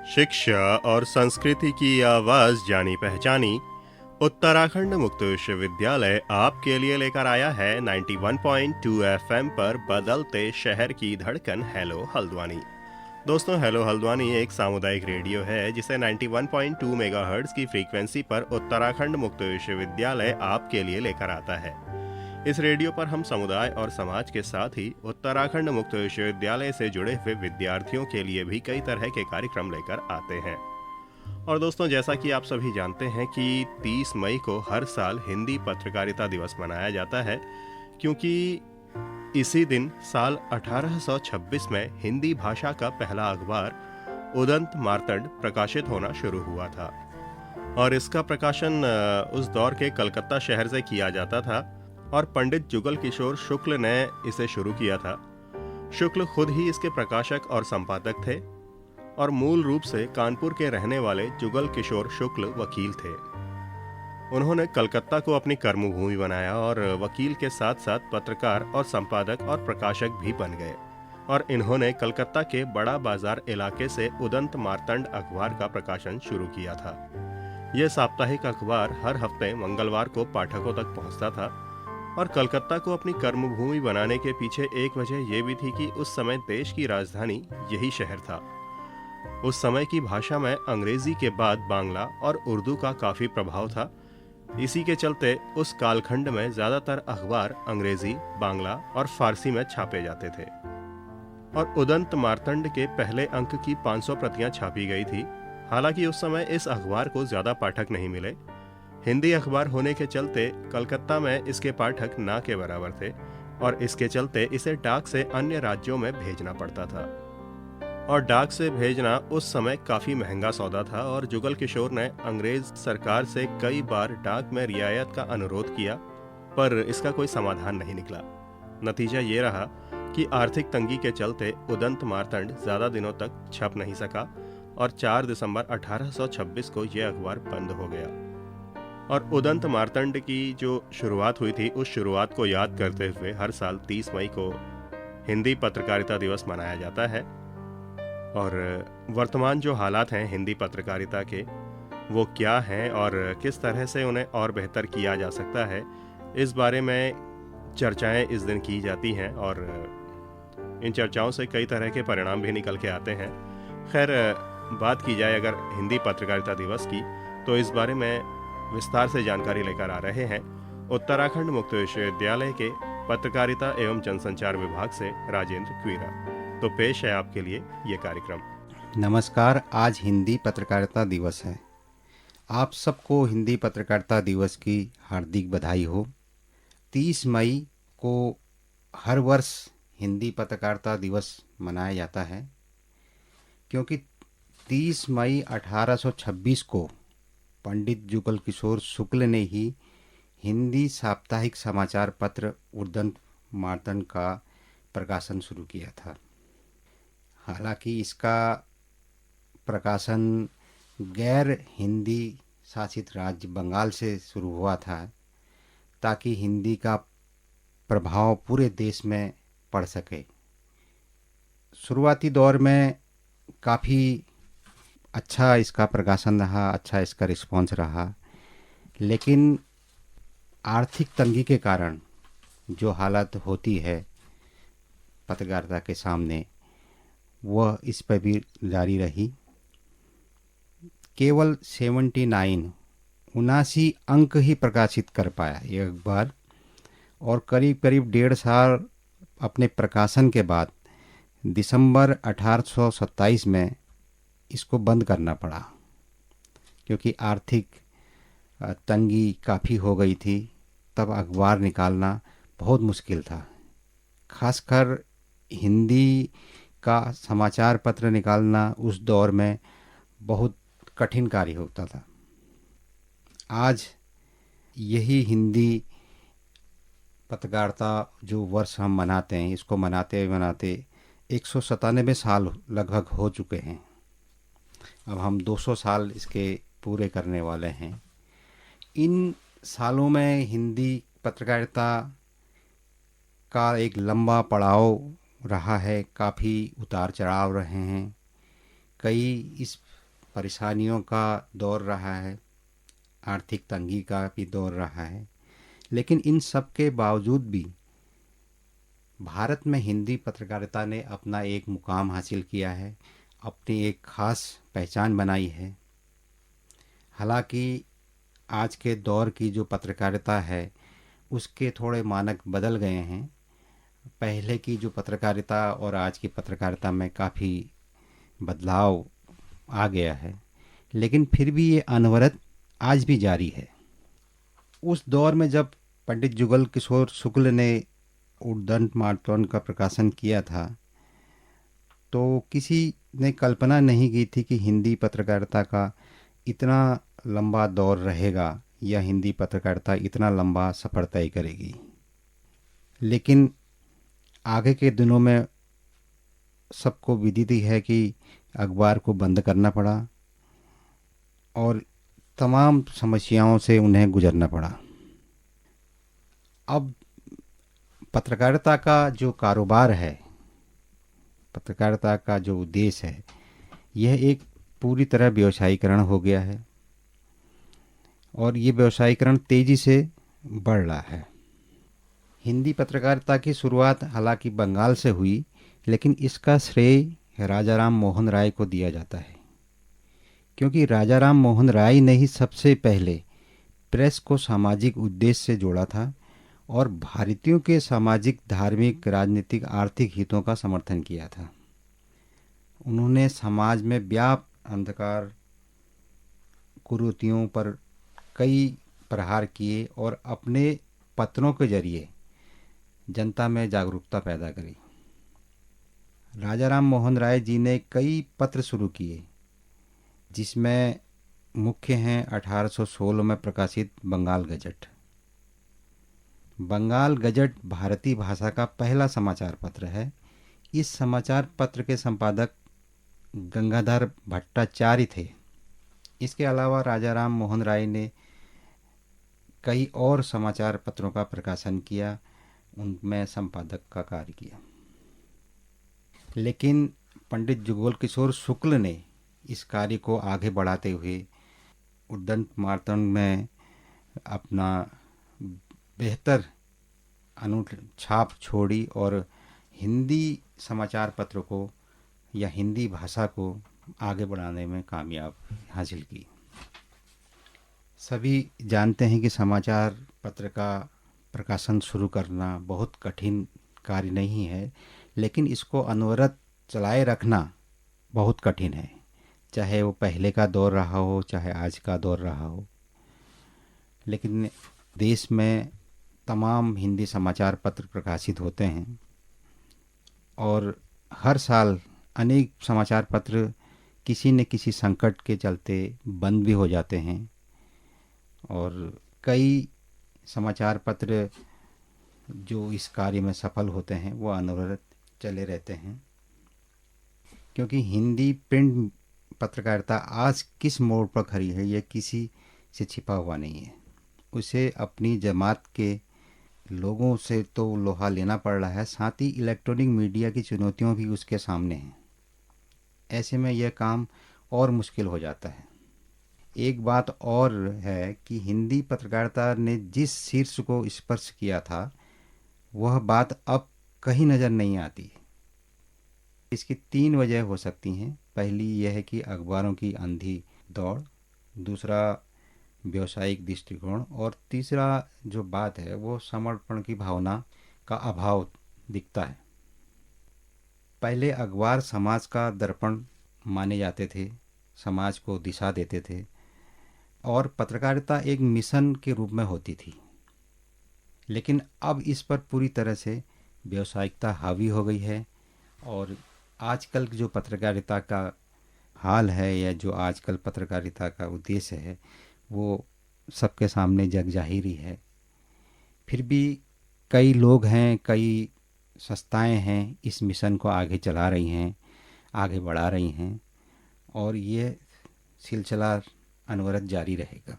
शिक्षा और संस्कृति की आवाज जानी पहचानी उत्तराखंड मुक्त विश्वविद्यालय आपके लिए लेकर आया है 91.2 एफएम पर बदलते शहर की धड़कन हेलो हल्द्वानी। दोस्तों, हेलो हल्द्वानी एक सामुदायिक रेडियो है जिसे 91.2 मेगाहर्ट्ज की फ्रीक्वेंसी पर उत्तराखंड मुक्त विश्वविद्यालय आपके लिए लेकर आता है। इस रेडियो पर हम समुदाय और समाज के साथ ही उत्तराखंड मुक्त विश्वविद्यालय से जुड़े हुए विद्यार्थियों के लिए भी कई तरह के कार्यक्रम लेकर आते हैं। और दोस्तों, जैसा कि आप सभी जानते हैं कि 30 मई को हर साल हिंदी पत्रकारिता दिवस मनाया जाता है, क्योंकि इसी दिन साल 1826 में हिंदी भाषा का पहला अखबार उदंत मार्तंड प्रकाशित होना शुरू हुआ था। और इसका प्रकाशन उस दौर के कलकत्ता शहर से किया जाता था और पंडित जुगल किशोर शुक्ल ने इसे शुरू किया था। शुक्ल खुद ही इसके प्रकाशक और संपादक थे और मूल रूप से कानपुर के रहने वाले जुगल किशोर शुक्ल वकील थे। उन्होंने कलकत्ता को अपनी कर्मभूमि बनाया और वकील के साथ साथ पत्रकार और संपादक और प्रकाशक भी बन गए। और इन्होंने कलकत्ता के बड़ा बाजार इलाके से उदंत मार्तंड अखबार का प्रकाशन शुरू किया था। यह साप्ताहिक अखबार हर हफ्ते मंगलवार को पाठकों तक पहुंचता था। और कलकत्ता को अपनी कर्मभूमि बनाने के पीछे एक वजह यह भी थी कि उस समय देश की राजधानी यही शहर था। उस समय की भाषा में अंग्रेजी के बाद बांग्ला और उर्दू का काफी प्रभाव था। इसी के चलते उस कालखंड में ज्यादातर अखबार अंग्रेजी, बांग्ला और फारसी में छापे जाते थे। और उदंत मार्तंड के पहले अंक की 500 प्रतियां छापी गई थी। हालांकि उस समय इस अखबार को ज्यादा पाठक नहीं मिले। हिंदी अखबार होने के चलते कलकत्ता में इसके पाठक ना के बराबर थे और इसके चलते इसे डाक से अन्य राज्यों में भेजना पड़ता था। और डाक से भेजना उस समय काफी महंगा सौदा था और जुगल किशोर ने अंग्रेज सरकार से कई बार डाक में रियायत का अनुरोध किया, पर इसका कोई समाधान नहीं निकला। नतीजा ये रहा कि आर्थिक तंगी के चलते उदंत मार्तंड ज्यादा दिनों तक छप नहीं सका और 4 दिसंबर 1826 को यह अखबार बंद हो गया। और उदंत मार्तंड की जो शुरुआत हुई थी, उस शुरुआत को याद करते हुए हर साल 30 मई को हिंदी पत्रकारिता दिवस मनाया जाता है। और वर्तमान जो हालात हैं हिंदी पत्रकारिता के, वो क्या हैं और किस तरह से उन्हें और बेहतर किया जा सकता है, इस बारे में चर्चाएं इस दिन की जाती हैं और इन चर्चाओं से कई तरह के परिणाम भी निकल के आते हैं। खैर, बात की जाए अगर हिंदी पत्रकारिता दिवस की, तो इस बारे में विस्तार से जानकारी लेकर आ रहे हैं उत्तराखंड मुक्त विश्वविद्यालय के पत्रकारिता एवं जनसंचार विभाग से राजेंद्र क्वीरा। तो पेश है आपके लिए ये कार्यक्रम। नमस्कार। आज हिंदी पत्रकारिता दिवस है। आप सबको हिंदी पत्रकारिता दिवस की हार्दिक बधाई हो। 30 मई को हर वर्ष हिंदी पत्रकारिता दिवस मनाया जाता है, क्योंकि 30 मई 1826 को पंडित जुगल किशोर शुक्ल ने ही हिंदी साप्ताहिक समाचार पत्र उदंत मार्तंड का प्रकाशन शुरू किया था। हालांकि इसका प्रकाशन गैर हिंदी शासित राज्य बंगाल से शुरू हुआ था, ताकि हिंदी का प्रभाव पूरे देश में पड़ सके। शुरुआती दौर में काफ़ी अच्छा इसका प्रकाशन रहा, अच्छा इसका रिस्पॉन्स रहा, लेकिन आर्थिक तंगी के कारण जो हालत होती है पत्रकारिता के सामने, वह इस पर भी जारी रही। केवल 79 अंक ही प्रकाशित कर पाया ये अखबार और करीब करीब 1.5 साल अपने प्रकाशन के बाद दिसंबर 1827 में इसको बंद करना पड़ा, क्योंकि आर्थिक तंगी काफ़ी हो गई थी। तब अखबार निकालना बहुत मुश्किल था। खासकर हिंदी का समाचार पत्र निकालना उस दौर में बहुत कठिन कार्य होता था। आज यही हिंदी पत्रकारिता जो वर्ष हम मनाते हैं, इसको मनाते 197 साल लगभग हो चुके हैं। अब हम 200 साल इसके पूरे करने वाले हैं। इन सालों में हिंदी पत्रकारिता का एक लंबा पड़ाव रहा है, काफ़ी उतार चढ़ाव रहे हैं। कई इस परेशानियों का दौर रहा है, आर्थिक तंगी का भी दौर रहा है, लेकिन इन सब के बावजूद भी भारत में हिंदी पत्रकारिता ने अपना एक मुकाम हासिल किया है, अपनी एक ख़ास पहचान बनाई है। हालांकि आज के दौर की जो पत्रकारिता है उसके थोड़े मानक बदल गए हैं। पहले की जो पत्रकारिता और आज की पत्रकारिता में काफ़ी बदलाव आ गया है, लेकिन फिर भी ये अनवरत आज भी जारी है। उस दौर में जब पंडित जुगल किशोर शुक्ल ने उद्दंड मार्तंड का प्रकाशन किया था, तो किसी ने कल्पना नहीं की थी कि हिंदी पत्रकारिता का इतना लंबा दौर रहेगा या हिंदी पत्रकारिता इतना लंबा सफ़र तय करेगी। लेकिन आगे के दिनों में सबको विदित ही है कि अखबार को बंद करना पड़ा और तमाम समस्याओं से उन्हें गुजरना पड़ा। अब पत्रकारिता का जो कारोबार है, पत्रकारिता का जो उद्देश्य है, यह एक पूरी तरह व्यवसायीकरण हो गया है और ये व्यवसायीकरण तेज़ी से बढ़ रहा है। हिंदी पत्रकारिता की शुरुआत हालांकि बंगाल से हुई, लेकिन इसका श्रेय राजा राम मोहन राय को दिया जाता है, क्योंकि राजा राम मोहन राय ने ही सबसे पहले प्रेस को सामाजिक उद्देश्य से जोड़ा था और भारतीयों के सामाजिक, धार्मिक, राजनीतिक, आर्थिक हितों का समर्थन किया था। उन्होंने समाज में व्याप्त अंधकार कुरीतियों पर कई प्रहार किए और अपने पत्रों के जरिए जनता में जागरूकता पैदा करी। राजा राम मोहन राय जी ने कई पत्र शुरू किए, जिसमें मुख्य हैं 1816 में प्रकाशित बंगाल गजट। बंगाल गजट भारतीय भाषा का पहला समाचार पत्र है। इस समाचार पत्र के संपादक गंगाधर भट्टाचार्य थे। इसके अलावा राजा राम मोहन राय ने कई और समाचार पत्रों का प्रकाशन किया, उनमें संपादक का कार्य किया। लेकिन पंडित जुगल किशोर शुक्ल ने इस कार्य को आगे बढ़ाते हुए उद्दंड मार्तंड में अपना बेहतर अनूठ छाप छोड़ी और हिंदी समाचार पत्र को या हिंदी भाषा को आगे बढ़ाने में कामयाब हासिल की। सभी जानते हैं कि समाचार पत्र का प्रकाशन शुरू करना बहुत कठिन कार्य नहीं है, लेकिन इसको अनवरत चलाए रखना बहुत कठिन है, चाहे वो पहले का दौर रहा हो चाहे आज का दौर रहा हो। लेकिन देश में तमाम हिंदी समाचार पत्र प्रकाशित होते हैं और हर साल अनेक समाचार पत्र किसी न किसी संकट के चलते बंद भी हो जाते हैं और कई समाचार पत्र जो इस कार्य में सफल होते हैं वो अनवरत चले रहते हैं, क्योंकि हिंदी प्रिंट पत्रकारिता आज किस मोड़ पर खड़ी है यह किसी से छिपा हुआ नहीं है। उसे अपनी जमात के लोगों से तो लोहा लेना पड़ रहा है, साथ ही इलेक्ट्रॉनिक मीडिया की चुनौतियों भी उसके सामने हैं। ऐसे में यह काम और मुश्किल हो जाता है। एक बात और है कि हिंदी पत्रकारिता ने जिस शीर्ष को स्पर्श किया था वह बात अब कहीं नज़र नहीं आती। इसकी 3 वजह हो सकती हैं। पहली यह है कि अखबारों की अंधी दौड़, दूसरा व्यावसायिक दृष्टिकोण और तीसरा जो बात है वो समर्पण की भावना का अभाव दिखता है। पहले अखबार समाज का दर्पण माने जाते थे, समाज को दिशा देते थे और पत्रकारिता एक मिशन के रूप में होती थी। लेकिन अब इस पर पूरी तरह से व्यावसायिकता हावी हो गई है और आजकल जो पत्रकारिता का हाल है या जो आजकल पत्रकारिता का उद्देश्य है वो सबके सामने जग जाहिर ही है। फिर भी कई लोग हैं, कई संस्थाएं हैं इस मिशन को आगे चला रही हैं, आगे बढ़ा रही हैं और ये सिलसिला अनवरत जारी रहेगा।